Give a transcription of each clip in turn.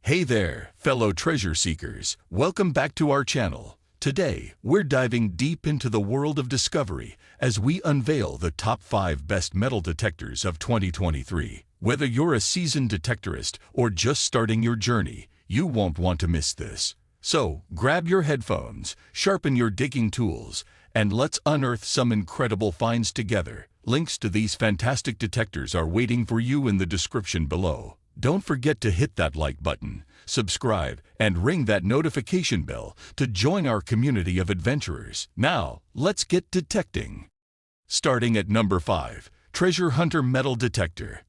Hey there, fellow treasure seekers. Welcome back to our channel. Today, we're diving deep into the world of discovery as we unveil the top 5 best metal detectors of 2023. Whether you're a seasoned detectorist or just starting your journey, you won't want to miss this. So, grab your headphones, sharpen your digging tools, and let's unearth some incredible finds together. Links to these fantastic detectors are waiting for you in the description below. Don't forget to hit that like button, subscribe, and ring that notification bell to join our community of adventurers. Now, let's get detecting. Starting at number 5, Treasure Hunter Metal Detector.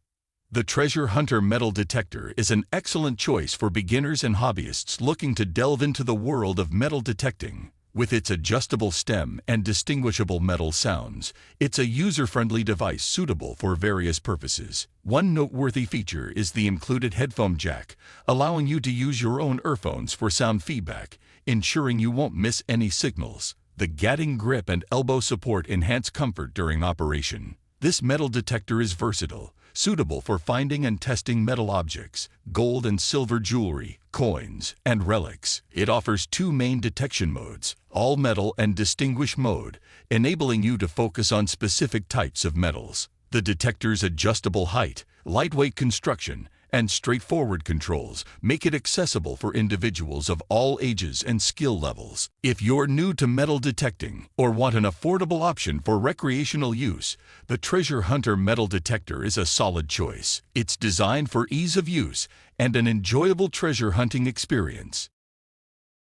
The Treasure Hunter Metal Detector is an excellent choice for beginners and hobbyists looking to delve into the world of metal detecting. With its adjustable stem and distinguishable metal sounds, it's a user-friendly device suitable for various purposes. One noteworthy feature is the included headphone jack, allowing you to use your own earphones for sound feedback, ensuring you won't miss any signals. The gadding grip and elbow support enhance comfort during operation. This metal detector is versatile, suitable for finding and testing metal objects, gold and silver jewelry, coins, and relics. It offers 2 main detection modes, all metal and distinguish mode, enabling you to focus on specific types of metals. The detector's adjustable height, lightweight construction, and straightforward controls make it accessible for individuals of all ages and skill levels. If you're new to metal detecting or want an affordable option for recreational use, the Treasure Hunter Metal Detector is a solid choice. It's designed for ease of use and an enjoyable treasure hunting experience.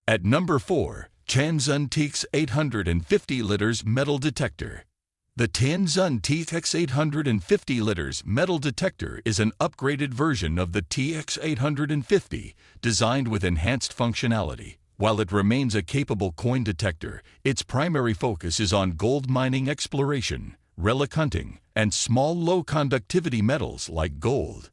At number 4, Tanzun TX 850 liters Metal Detector. The Tanzun TX 850 liters metal detector is an upgraded version of the TX 850, designed with enhanced functionality. While it remains a capable coin detector, its primary focus is on gold mining exploration, relic hunting, and small low-conductivity metals like gold.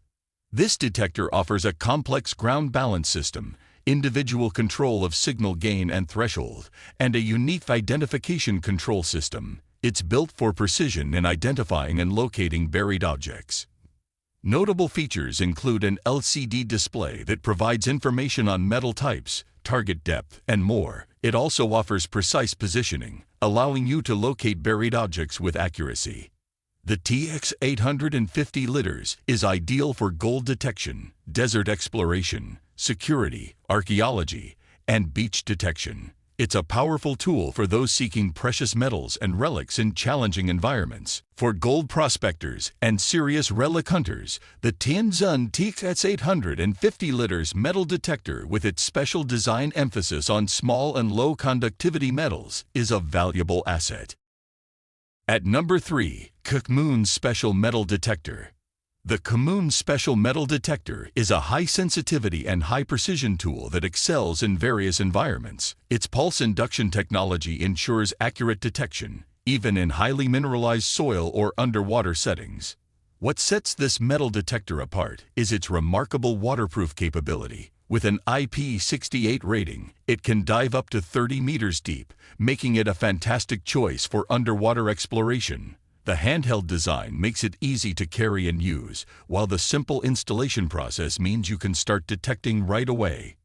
This detector offers a complex ground balance system, individual control of signal gain and threshold, and a unique identification control system. It's built for precision in identifying and locating buried objects. Notable features include an LCD display that provides information on metal types, target depth, and more. It also offers precise positioning, allowing you to locate buried objects with accuracy. The TX 850 liters is ideal for gold detection, desert exploration, security, archaeology, and beach detection. It's a powerful tool for those seeking precious metals and relics in challenging environments. For gold prospectors and serious relic hunters, the Tanzun TX 850 liters metal detector with its special design emphasis on small and low conductivity metals is a valuable asset. At number 3, KAMOON Special Metal Detector. The KAMOON Special Metal Detector is a high-sensitivity and high-precision tool that excels in various environments. Its pulse induction technology ensures accurate detection, even in highly mineralized soil or underwater settings. What sets this metal detector apart is its remarkable waterproof capability. With an IP68 rating, it can dive up to 30 meters deep, making it a fantastic choice for underwater exploration. The handheld design makes it easy to carry and use, while the simple installation process means you can start detecting right away.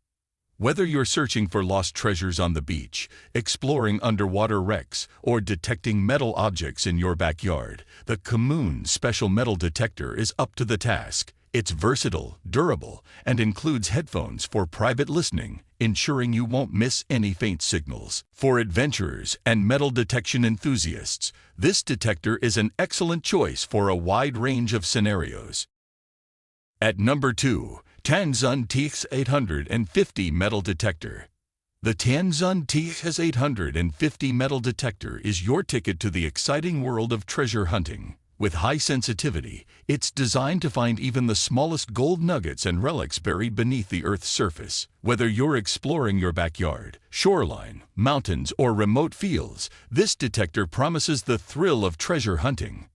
Whether you're searching for lost treasures on the beach, exploring underwater wrecks, or detecting metal objects in your backyard, the KAMOON Special Metal Detector is up to the task. It's versatile, durable, and includes headphones for private listening, ensuring you won't miss any faint signals. For adventurers and metal detection enthusiasts, this detector is an excellent choice for a wide range of scenarios. At number 2, Tanzun TX 850 Metal Detector. The Tanzun TX 850 Metal Detector is your ticket to the exciting world of treasure hunting. With high sensitivity, it's designed to find even the smallest gold nuggets and relics buried beneath the Earth's surface. Whether you're exploring your backyard, shoreline, mountains, or remote fields, this detector promises the thrill of treasure hunting.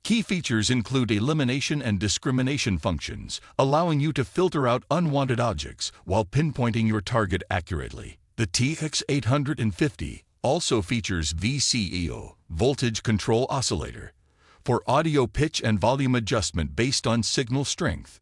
Key features include elimination and discrimination functions, allowing you to filter out unwanted objects while pinpointing your target accurately. The TX 850 also features VCEO, voltage control oscillator, for audio pitch and volume adjustment based on signal strength.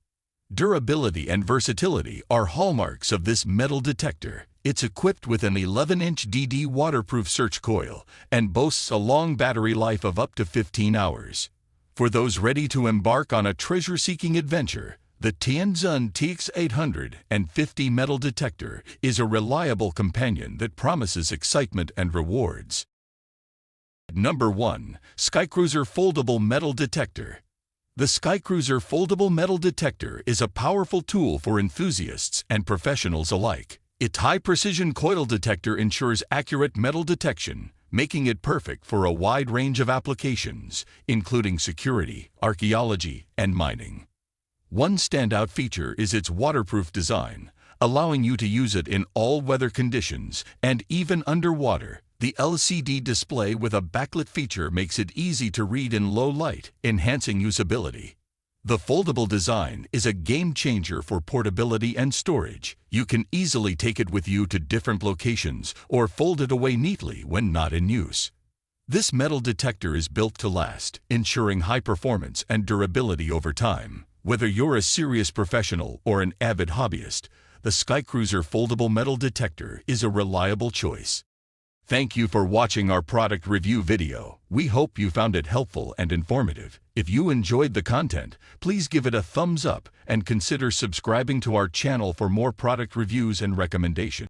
Durability and versatility are hallmarks of this metal detector. It's equipped with an 11-inch DD waterproof search coil and boasts a long battery life of up to 15 hours. For those ready to embark on a treasure-seeking adventure, the Tianzun TX850 metal detector is a reliable companion that promises excitement and rewards. Number 1. SkyCruiser Foldable Metal Detector. The SkyCruiser Foldable Metal Detector is a powerful tool for enthusiasts and professionals alike. Its high-precision coil detector ensures accurate metal detection, making it perfect for a wide range of applications, including security, archaeology, and mining. One standout feature is its waterproof design, allowing you to use it in all weather conditions and even underwater. The LCD display with a backlit feature makes it easy to read in low light, enhancing usability. The foldable design is a game changer for portability and storage. You can easily take it with you to different locations or fold it away neatly when not in use. This metal detector is built to last, ensuring high performance and durability over time. Whether you're a serious professional or an avid hobbyist, the SkyCruiser Foldable Metal Detector is a reliable choice. Thank you for watching our product review video. We hope you found it helpful and informative. If you enjoyed the content, please give it a thumbs up and consider subscribing to our channel for more product reviews and recommendations.